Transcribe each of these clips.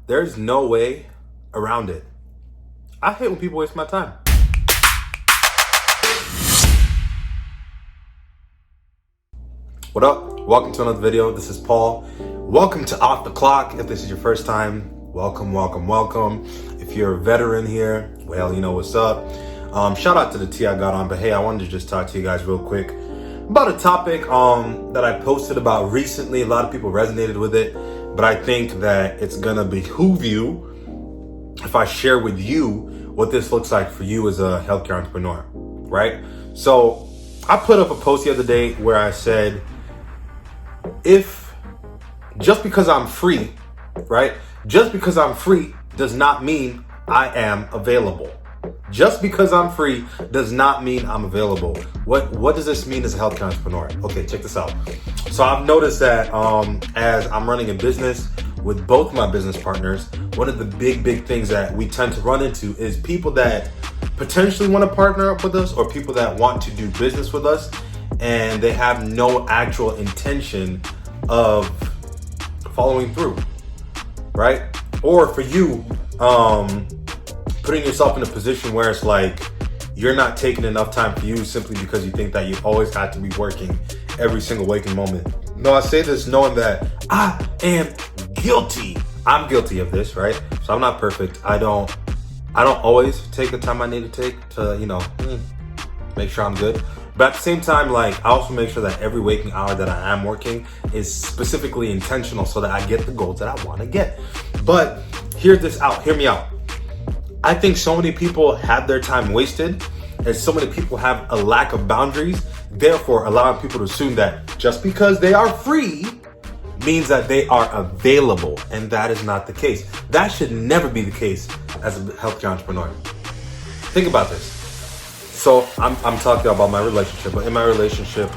There's no way around it. I hate when people waste my time. What up? Welcome to another video. This is Paul. Welcome to Off the Clock. If this is your first time, welcome. If you're a veteran here, well, you know what's up. Shout out to the tea I got on, but hey, I wanted to just talk to you guys real quick about a topic that I posted about recently. A lot of people resonated with it, but I think that it's gonna behoove you if I share with you what this looks like for you as a healthcare entrepreneur, right? So I put up a post the other day where I said, if just because I'm free, right? Just because I'm free does not mean I am available. Just because I'm free does not mean I'm available. What does this mean as a healthcare entrepreneur? Okay, check this out. So I've noticed that as I'm running a business with both my business partners, one of the big things that we tend to run into is people that potentially want to partner up with us or people that want to do business with us and they have no actual intention of following through, right? Or for you, putting yourself in a position where it's like you're not taking enough time for you simply because you think that you always have to be working every single waking moment. No, I say this knowing that I am guilty. I'm guilty of this, right? So I'm not perfect. I don't always take the time I need to take to, make sure I'm good. But at the same time, like, I also make sure that every waking hour that I am working is specifically intentional so that I get the goals that I want to get. But hear me out. I think so many people have their time wasted and so many people have a lack of boundaries, therefore allowing people to assume that just because they are free means that they are available, and that is not the case. That should never be the case as a healthcare entrepreneur. Think about this. So I'm talking about my relationship, but in my relationship,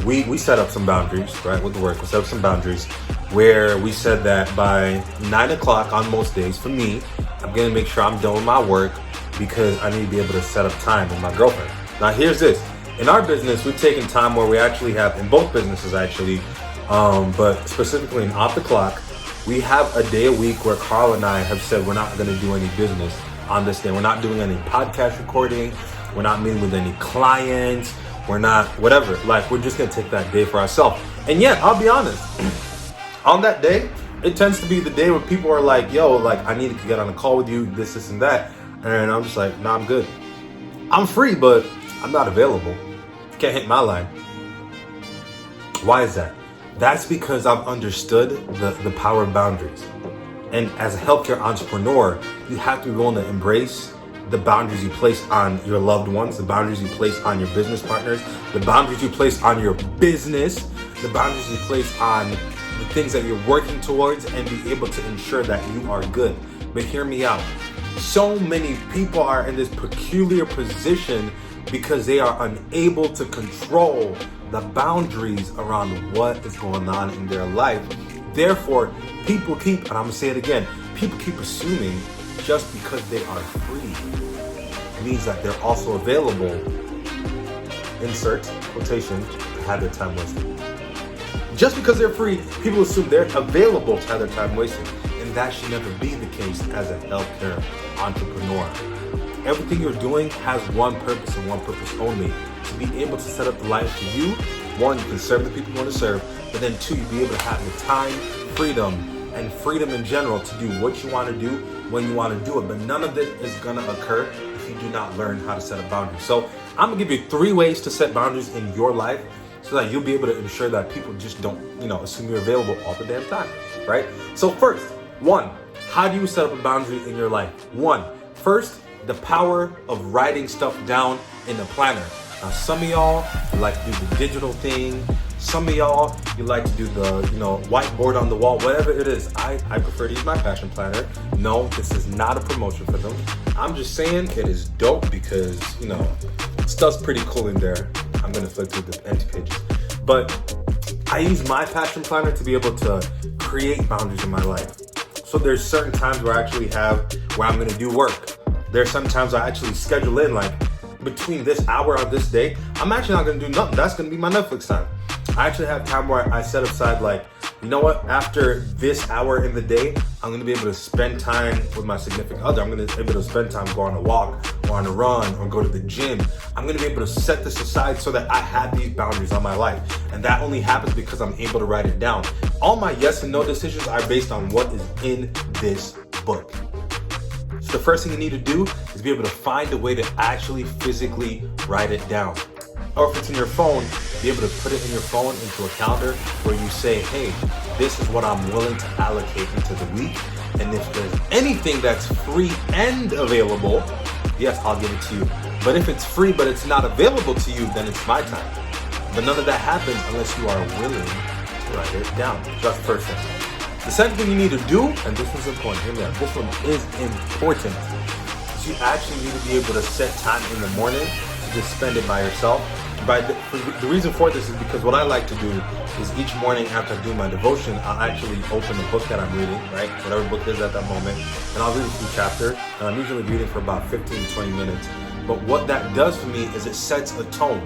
we set up some boundaries, right? With the work, we set up some boundaries where we said that by 9 o'clock on most days, for me, I'm gonna make sure I'm done with my work because I need to be able to set up time with my girlfriend. Now here's this. In our business, we've taken time where we actually have, in both businesses actually, but specifically in Off the Clock, we have a day a week where Carl and I have said we're not gonna do any business on this day. We're not doing any podcast recording. We're not meeting with any clients. We're not, whatever. Like, we're just gonna take that day for ourselves. And yet, I'll be honest, on that day, it tends to be the day where people are like, yo, like, I need to get on a call with you, this and that. And I'm just like, nah, I'm good. I'm free, but I'm not available. Can't hit my line. Why is that? That's because I've understood the power of boundaries. And as a healthcare entrepreneur, you have to be willing to embrace the boundaries you place on your loved ones, the boundaries you place on your business partners, the boundaries you place on your business, the boundaries you place on the things that you're working towards, and be able to ensure that you are good. But hear me out. So many people are in this peculiar position because they are unable to control the boundaries around what is going on in their life. Therefore, people keep, and I'm gonna say it again, people keep assuming just because they are free means that they're also available, insert quotation, to have their time wasted. Just because they're free, people assume they're available to have their time wasted. And that should never be the case as a healthcare entrepreneur. Everything you're doing has one purpose and one purpose only: to be able to set up the life for you. One, you can serve the people you want to serve, but then two, you'll be able to have the time, freedom in general to do what you want to do when you want to do it. But none of this is going to occur if you do not learn how to set up boundaries. So I'm going to give you 3 ways to set boundaries in your life so that you'll be able to ensure that people just don't, assume you're available all the damn time, right? So first, 1, how do you set up a boundary in your life? First, the power of writing stuff down in a planner. Now, some of y'all like to do the digital thing. Some of y'all, you like to do the, whiteboard on the wall, whatever it is. I prefer to use my passion planner. No, this is not a promotion for them. I'm just saying it is dope because, stuff's pretty cool in there. I'm going to flip through the empty pages. But I use my passion planner to be able to create boundaries in my life. So there's certain times where I'm going to do work. There's sometimes I actually schedule in, like, between this hour of this day, I'm actually not going to do nothing. That's going to be my Netflix time. I actually have time where I set aside like you know what, after this hour in the day, I'm gonna be able to spend time with my significant other. I'm gonna be able to spend time, go on a walk or on a run or go to the gym. I'm gonna be able to set this aside so that I have these boundaries on my life. And that only happens because I'm able to write it down. All my yes and no decisions are based on what is in this book. So the first thing you need to do is be able to find a way to actually physically write it down. Or if it's in your phone, be able to put it in your phone into a calendar where you say, hey, this is what I'm willing to allocate into the week. And if there's anything that's free and available, yes, I'll give it to you. But if it's free but it's not available to you, then it's my time. But none of that happens unless you are willing to write it down. That's the first thing. The second thing you need to do, and this one's important, hear me out, this one is important, is you actually need to be able to set time in the morning to just spend it by yourself. The reason for this is because what I like to do is each morning after I do my devotion, I'll actually open the book that I'm reading, right? Whatever book it is at that moment, and I'll read a few chapters, and I'm usually reading for about 15 to 20 minutes. But what that does for me is it sets a tone.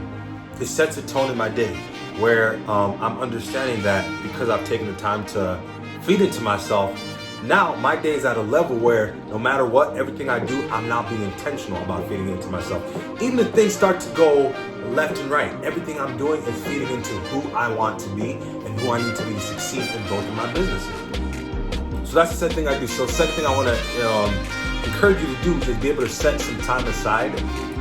It sets a tone in my day where I'm understanding that because I've taken the time to feed into myself, now my day is at a level where no matter what, everything I do, I'm now being intentional about feeding into myself. Even if things start to go left and right, everything I'm doing is feeding into who I want to be and who I need to be to succeed in both of my businesses. So that's the second thing I do. So the second thing I want to encourage you to do is be able to set some time aside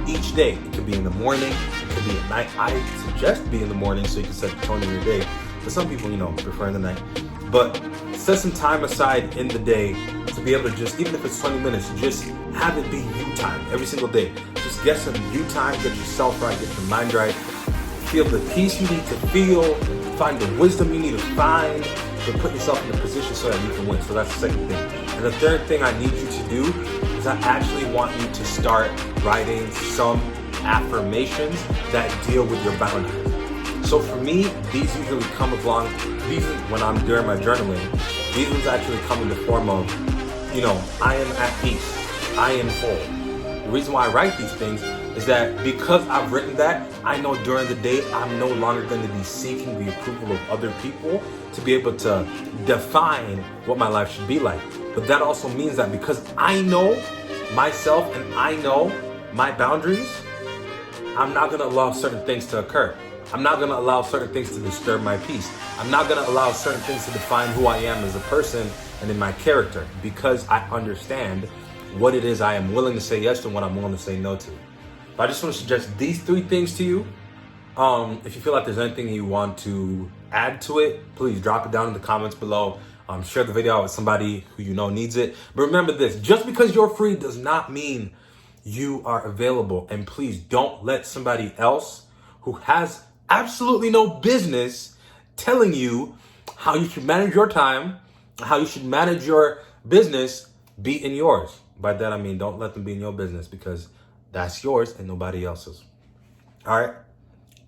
each day. It could be in the morning, it could be at night. I suggest be in the morning so you can set the tone in your day. But some people, prefer in the night. But set some time aside in the day to be able to just, even if it's 20 minutes, just have it be you time every single day. Just get some you time, get yourself right, get your mind right, feel the peace you need to feel, find the wisdom you need to find, to put yourself in a position so that you can win. So that's the second thing. And the third thing I need you to do is I actually want you to start writing some affirmations that deal with your boundaries. So for me, these usually come along, when I'm during my journaling, these ones actually come in the form of, I am at peace, I am whole. The reason why I write these things is that because I've written that, I know during the day, I'm no longer going to be seeking the approval of other people to be able to define what my life should be like. But that also means that because I know myself and I know my boundaries, I'm not going to allow certain things to occur. I'm not going to allow certain things to disturb my peace. I'm not going to allow certain things to define who I am as a person and in my character, because I understand what it is I am willing to say yes to and what I'm willing to say no to. But I just want to suggest these three things to you. If you feel like there's anything you want to add to it, please drop it down in the comments below. Share the video out with somebody who you know needs it. But remember this, just because you're free does not mean you are available. And please don't let somebody else who has absolutely no business telling you how you should manage your time, how you should manage your business be in yours. By that I mean don't let them be in your business, because that's yours and nobody else's. All right,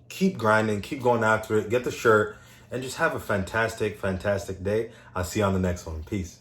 keep grinding, keep going after it, get the shirt, and just have a fantastic, fantastic day. I'll see you on the next one. Peace.